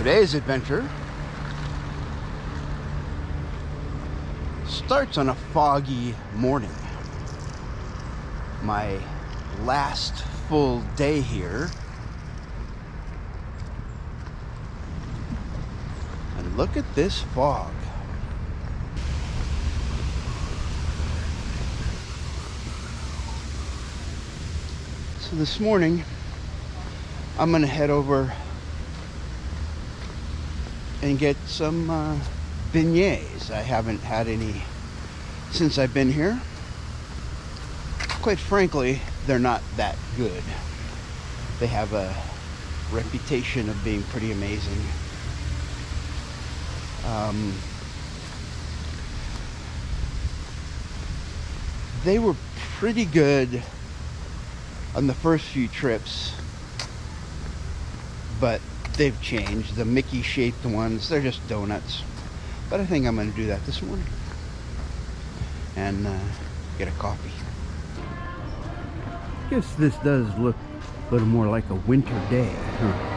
Today's adventure starts on a foggy morning. My last full day here. And look at this fog. So this morning, I'm gonna head over and get some beignets. I haven't had any since I've been here. Quite frankly, they're not that good. They have a reputation of being pretty amazing. They were pretty good on the first few trips, but they've changed. The Mickey shaped ones, they're just donuts. But I think I'm going to do that this morning and get a coffee. I guess this does look a little more like a winter day, huh?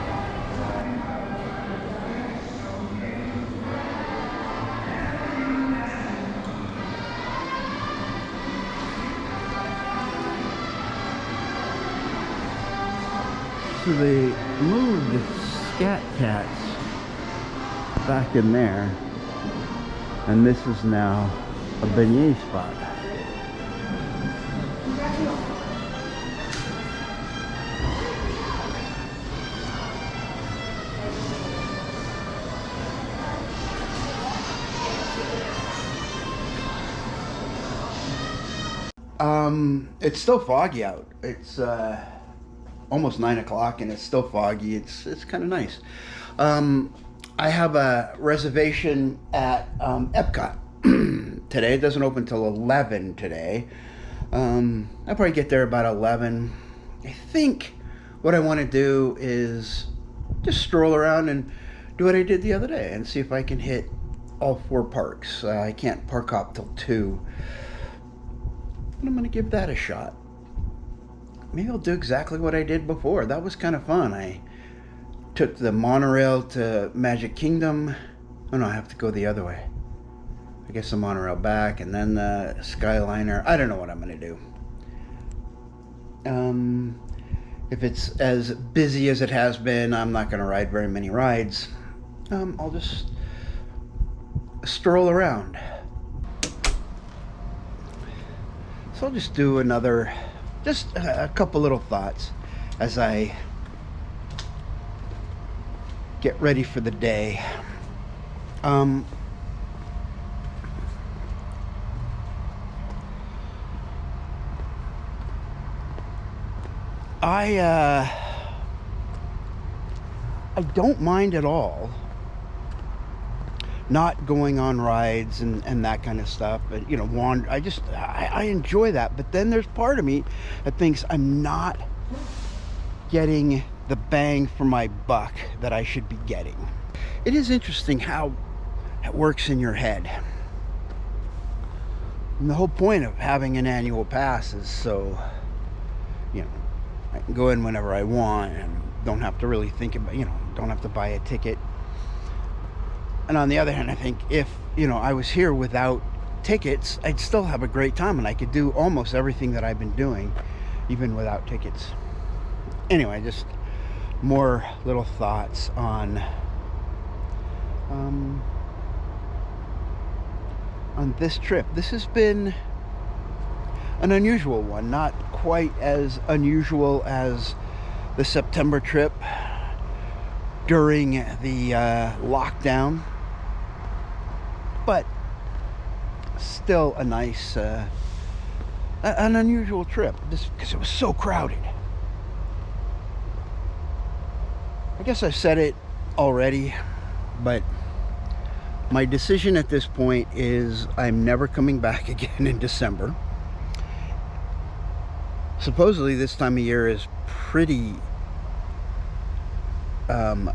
So they moved the Scat Cats back in there, and this is now a beignet spot. It's still foggy out. It's almost 9 o'clock and it's still foggy. It's kind of nice. I have a reservation at Epcot today. It doesn't open till 11 today. I'll probably get there about 11. I think what I want to do is just stroll around and do what I did the other day and see if I can hit all 4 parks. I can't park hop till 2. But I'm going to give that a shot. Maybe I'll do exactly what I did before. That was kind of fun. I took the monorail to Magic Kingdom. Oh no, I have to go the other way. I guess the monorail back and then the Skyliner. I don't know what I'm going to do. If it's as busy as it has been, I'm not going to ride very many rides. I'll just stroll around. So I'll just do another, just a couple little thoughts as I get ready for the day. I don't mind at all not going on rides and that kind of stuff, and you know, I enjoy that. But then there's part of me that thinks I'm not getting the bang for my buck that I should be getting. It is interesting how it works in your head. And the whole point of having an annual pass is so, you know, I can go in whenever I want and don't have to really think about, you know, don't have to buy a ticket. And on the other hand, I think if, you know, I was here without tickets, I'd still have a great time and I could do almost everything that I've been doing, even without tickets. Anyway, just more little thoughts on this trip. This has been an unusual one, not quite as unusual as the September trip during the lockdown, but still a nice, an unusual trip, just because it was so crowded. I guess I've said it already, but my decision at this point is I'm never coming back again in December. Supposedly this time of year is pretty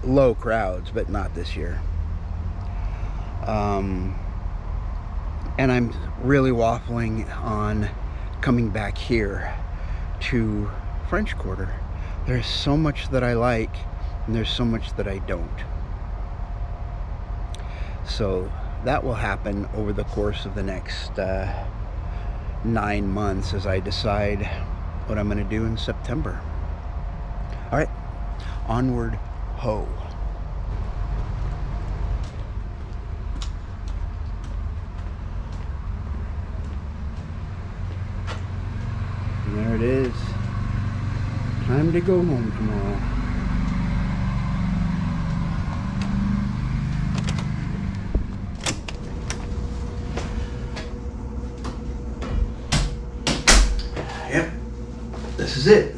low crowds, but not this year. And I'm really waffling on coming back here to French Quarter. There's so much that I like, and there's so much that I don't. So that will happen over the course of the next 9 months as I decide what I'm going to do in September. All right, onward, ho. And there it is. Time to go home tomorrow. Yep, this is it.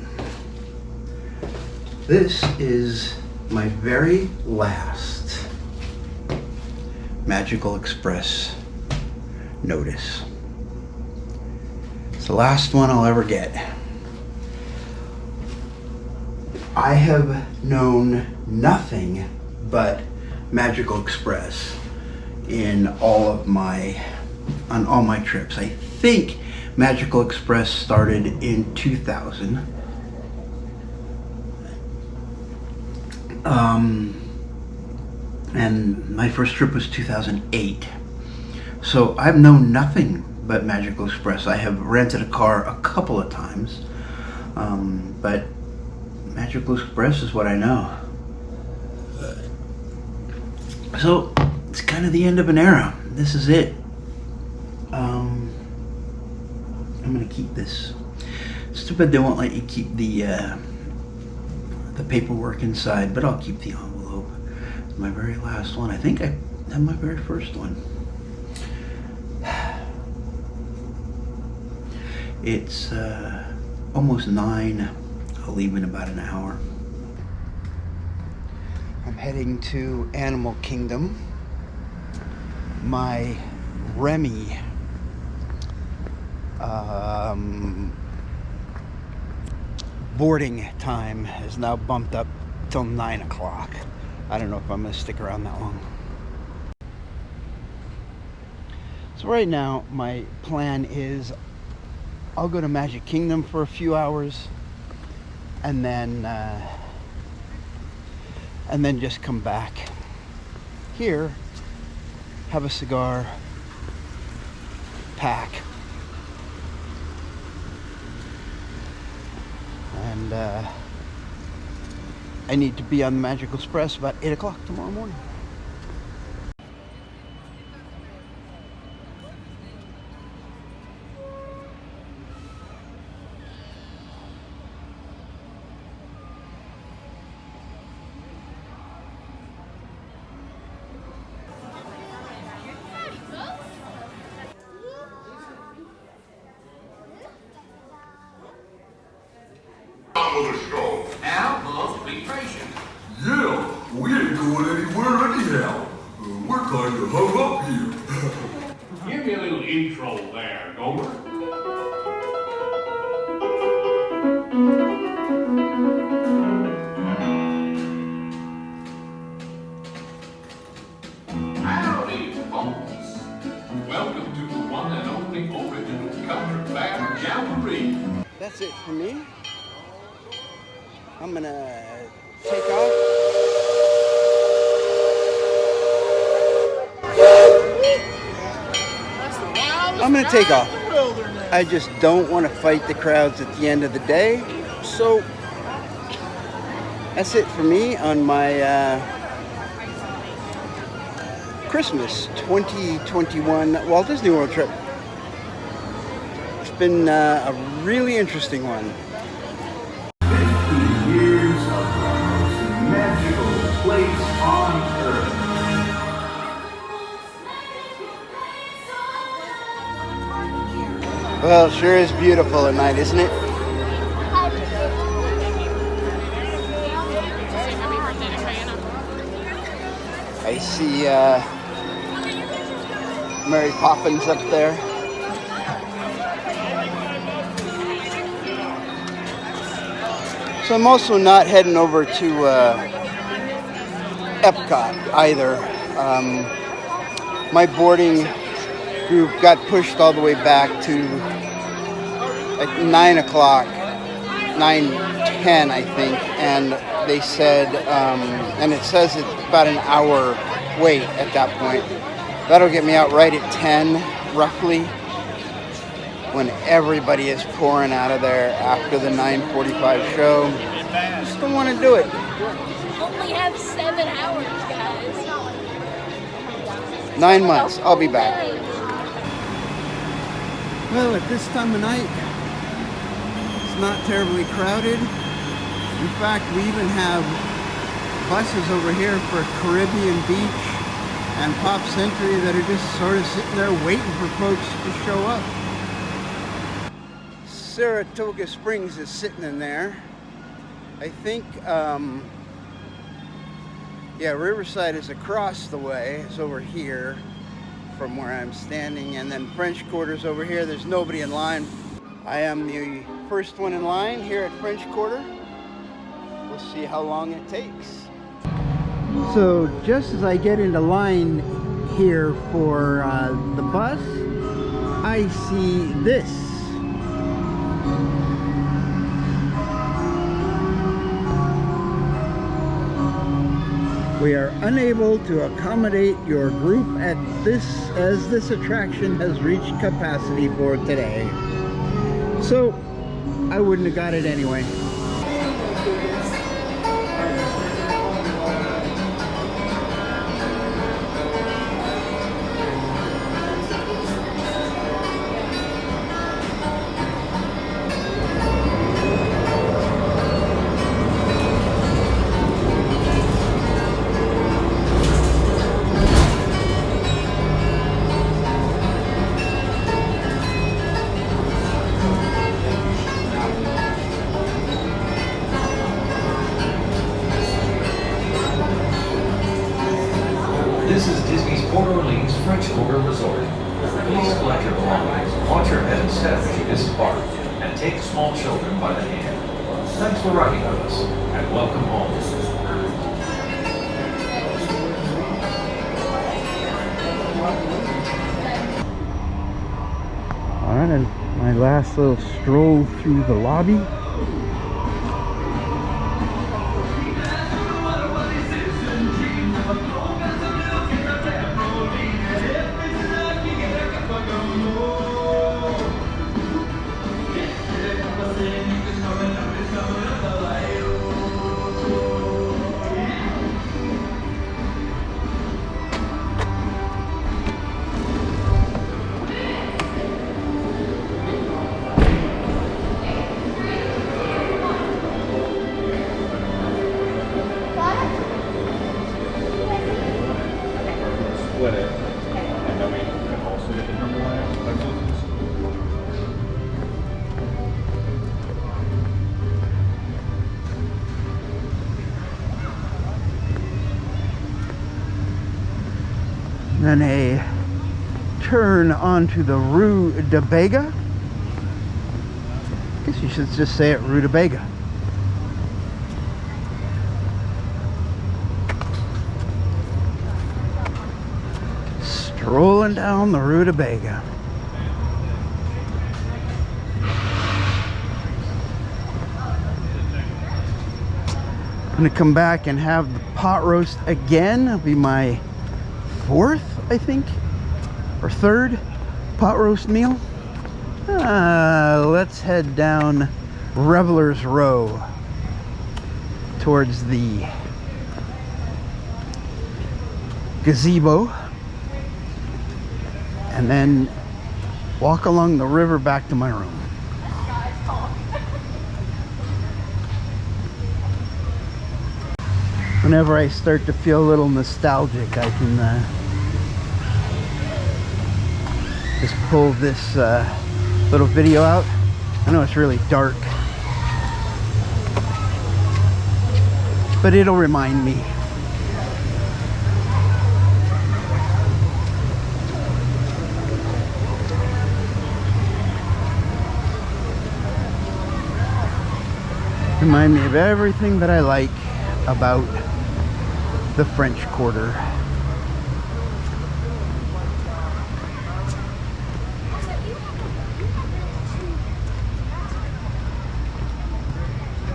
This is my very last Magical Express notice. It's the last one I'll ever get. I have known nothing but Magical Express on all my trips. I think Magical Express started in 2000. And my first trip was 2008. So I've known nothing but Magical Express. I have rented a car a couple of times, but Magical Express is what I know. So it's kind of the end of an era. This is it. I'm gonna keep this. It's too bad they won't let you keep the paperwork inside, but I'll keep the envelope. It's my very last one. I think I had my very first one. It's almost 9. I'll leave in about an hour. I'm heading to Animal Kingdom. My Remy boarding time is now bumped up till 9 o'clock. I don't know if I'm going to stick around that long. So right now my plan is I'll go to Magic Kingdom for a few hours and then just come back here, have a cigar, pack, and I need to be on the Magical Express about 8 o'clock tomorrow morning. Now, must be patient. Yeah, we ain't going anywhere anyhow. We're kind of hung up here. Give me a little intro there, Gomer. Howdy, folks. Welcome to the one and only original Country Bear Jamboree. That's it for me. I'm gonna take off. I'm gonna take off. I just don't want to fight the crowds at the end of the day. So that's it for me on my Christmas 2021 Walt Disney World trip. It's been a really interesting one. 50 years of the most magical place on earth. Well, it sure is beautiful at night, isn't it? I see Mary Poppins up there. So I'm also not heading over to Epcot either. My boarding group got pushed all the way back to like 9 o'clock, 9:10 I think, and they said, and it says it's about an hour wait at that point. That'll get me out right at 10, roughly, when everybody is pouring out of there after the 9:45 show. Just don't want to do it. Only have 7 hours, guys. 9 months. I'll be back. Well, at this time of night, it's not terribly crowded. In fact, we even have buses over here for Caribbean Beach and Pop Century that are just sort of sitting there waiting for folks to show up. Saratoga Springs is sitting in there. I think, yeah, Riverside is across the way. It's over here from where I'm standing. And then French Quarter's over here. There's nobody in line. I am the first one in line here at French Quarter. We'll see how long it takes. So just as I get into line here for the bus, I see this. We are unable to accommodate your group at as this attraction has reached capacity for today. So I wouldn't have got it anyway. This is Disney's Port Orleans French Quarter Resort. Please collect your belongings, watch your head and step as you disembark, and take small children by the hand. Thanks for riding with us, and welcome home. All right, and my last little stroll through the lobby. Split it, and then we can also get the number line out. Then a turn onto the Rue de Bega. I guess you should just say it Rue de Bega. Strolling down the Rue de Bega. I'm gonna come back and have the pot roast again. It'll be my 4th, I think, or 3rd pot roast meal. Let's head down Revelers Row towards the gazebo and then walk along the river back to my room. Whenever I start to feel a little nostalgic, I can just pull this little video out. I know it's really dark, but it'll remind me. Remind me of everything that I like about the French Quarter.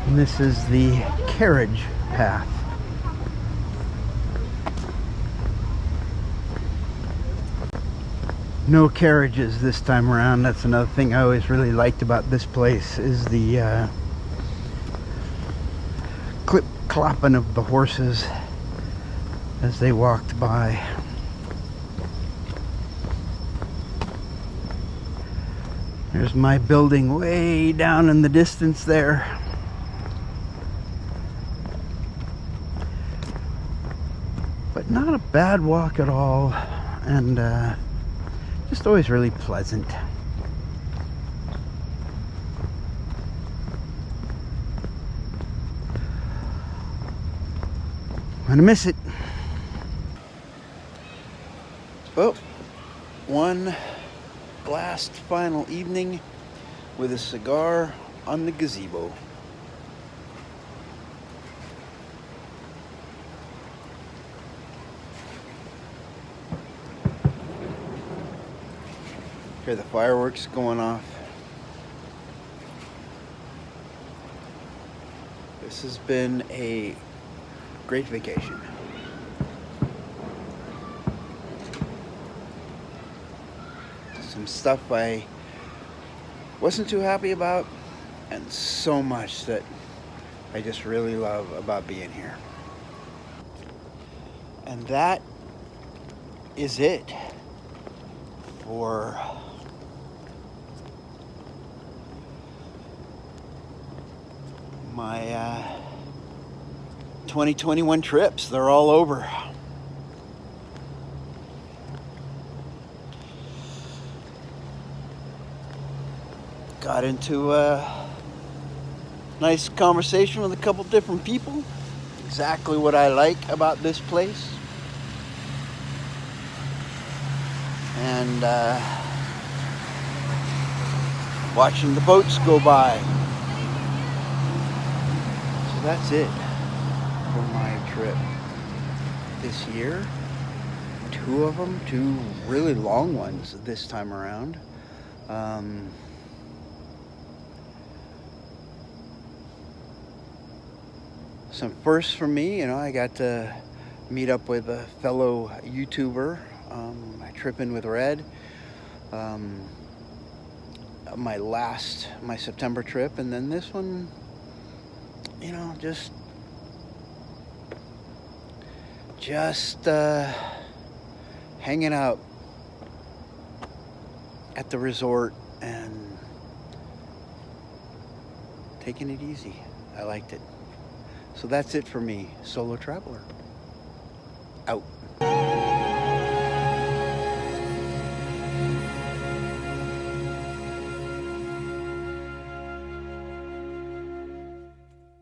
And this is the carriage path. No carriages this time around. That's another thing I always really liked about this place, is the clip clopping of the horses as they walked by. There's my building way down in the distance there. But not a bad walk at all, and just always really pleasant. Gonna miss it. Well, one last final evening with a cigar on the gazebo. Hear the fireworks going off. This has been a great vacation. Some stuff I wasn't too happy about, and so much that I just really love about being here. And that is it for my 2021 trips. They're all over. Got into a nice conversation with a couple different people. Exactly what I like about this place. And watching the boats go by. So that's it for my trip this year. Two of them, two really long ones this time around. Some firsts for me, you know, I got to meet up with a fellow YouTuber, Tripping with Red, my September trip, and then this one, you know, just hanging out at the resort and taking it easy. I liked it. So that's it for me, Solo Traveler. Out.